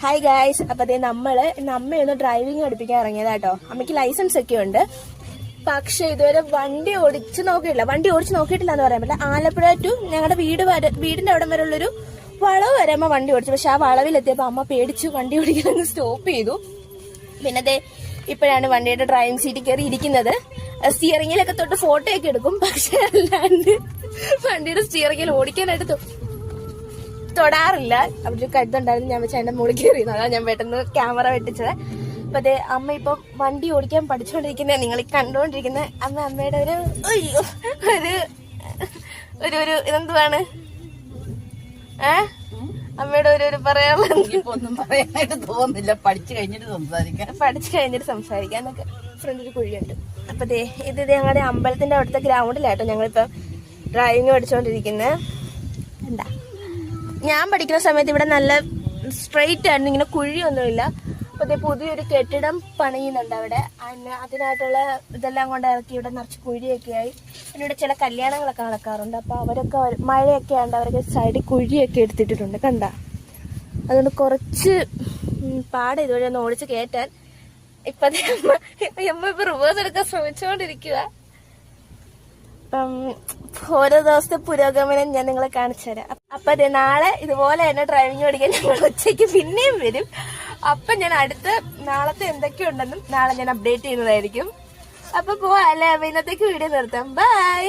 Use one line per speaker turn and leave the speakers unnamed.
Hi guys, അപ്പൊ അതേ അമ്മയൊന്ന് driving പഠിപ്പിക്കാൻ ഇറങ്ങിയതാട്ടോ. അമ്മയ്ക്ക് ലൈസൻസ് ഒക്കെ ഉണ്ട്, പക്ഷെ ഇതുവരെ വണ്ടി ഓടിച്ചു നോക്കിയിട്ടില്ല എന്ന് പറയാൻ പറ്റില്ല. ആലപ്പുഴ ടു ഞങ്ങളുടെ വീടിന്റെ അവിടെ വരെ ഉള്ളൊരു വളവ് വരെ അമ്മ വണ്ടി ഓടിച്ചു. പക്ഷെ ആ വളവിലെത്തിയപ്പോ അമ്മ പേടിച്ചു വണ്ടി ഓടിക്കാൻ സ്റ്റോപ്പ് ചെയ്തു. പിന്നെ അതേ ഇപ്പോഴാണ് വണ്ടിയുടെ ഡ്രൈവിംഗ് സീറ്റിൽ കയറി ഇരിക്കുന്നത്. സ്റ്റിയറിംഗിലൊക്കെ തൊട്ട് ഫോട്ടോ ഒക്കെ എടുക്കും, പക്ഷെ അല്ലാണ്ട് വണ്ടിയുടെ സ്റ്റിയറിംഗിൽ ഓടിക്കാനായിട്ട് തൊടാറില്ല. അവര് കരുതുണ്ടായിരുന്നു. ഞാൻ വെച്ചാൽ എന്റെ മുകളിൽ കയറിയത്, അതാണ് ഞാൻ പെട്ടെന്ന് ക്യാമറ വെട്ടിച്ചത്. അപ്പൊ അതെ അമ്മ ഇപ്പൊ വണ്ടി ഓടിക്കാൻ പഠിച്ചുകൊണ്ടിരിക്കുന്ന നിങ്ങൾ കണ്ടുകൊണ്ടിരിക്കുന്ന അമ്മയുടെ ഒരു ഇതെന്തുവാണ് അമ്മയുടെ ഒരു
ഒന്നും പറയാനായിട്ട് തോന്നുന്നില്ല. പഠിച്ചു കഴിഞ്ഞിട്ട്
സംസാരിക്കാൻ എന്നൊക്കെ ഫ്രണ്ട് ഒരു കുഴിയുണ്ട്. അപ്പൊ ഇത് ഞങ്ങളുടെ അമ്പലത്തിന്റെ അവിടുത്തെ ഗ്രൗണ്ടിലാട്ടോ ഞങ്ങളിപ്പോ ഡ്രൈവിംഗ് പഠിച്ചുകൊണ്ടിരിക്കുന്നത്. എന്താ ഞാൻ പഠിക്കുന്ന സമയത്ത് ഇവിടെ നല്ല സ്ട്രെയിറ്റ് ആയിരുന്നു, ഇങ്ങനെ കുഴിയൊന്നുമില്ല. അപ്പൊ പുതിയൊരു കെട്ടിടം പണിയുന്നുണ്ട് അവിടെ. അതിനായിട്ടുള്ള ഇതെല്ലാം കൊണ്ട് ഇറക്കി ഇവിടെ നിറച്ച് കുഴിയൊക്കെ ആയി. പിന്നെ ഇവിടെ ചില കല്യാണങ്ങളൊക്കെ നടക്കാറുണ്ട്. അപ്പൊ അവരൊക്കെ മഴയൊക്കെ ഉണ്ട്, അവരൊക്കെ സൈഡിൽ കുഴിയൊക്കെ എടുത്തിട്ടിട്ടുണ്ട്, കണ്ട. അതുകൊണ്ട് കുറച്ച് പാട് ഇതുവഴി ഒന്ന് ഓടിച്ച് കയറ്റാൻ. ഇപ്പൊ അമ്മ ഇപ്പൊ റിവേഴ്സ് എടുക്കാൻ ശ്രമിച്ചുകൊണ്ടിരിക്കുക. ഓരോ ദിവസത്തെ പുരോഗമനം ഞാൻ നിങ്ങളെ കാണിച്ചു തരാം. അപ്പൊ അതെ നാളെ ഇതുപോലെ തന്നെ ഡ്രൈവിംഗ് പഠിക്കാൻ ഞങ്ങൾ ഉച്ചയ്ക്ക് പിന്നെയും വരും. അപ്പൊ ഞാൻ നാളത്തെ എന്തൊക്കെയുണ്ടെന്നും നാളെ ഞാൻ അപ്ഡേറ്റ് ചെയ്യുന്നതായിരിക്കും. അപ്പൊ പോവാ അല്ലേ? അപ്പൊ ഇന്നത്തേക്ക് വീഡിയോ നിർത്താം. ബൈ.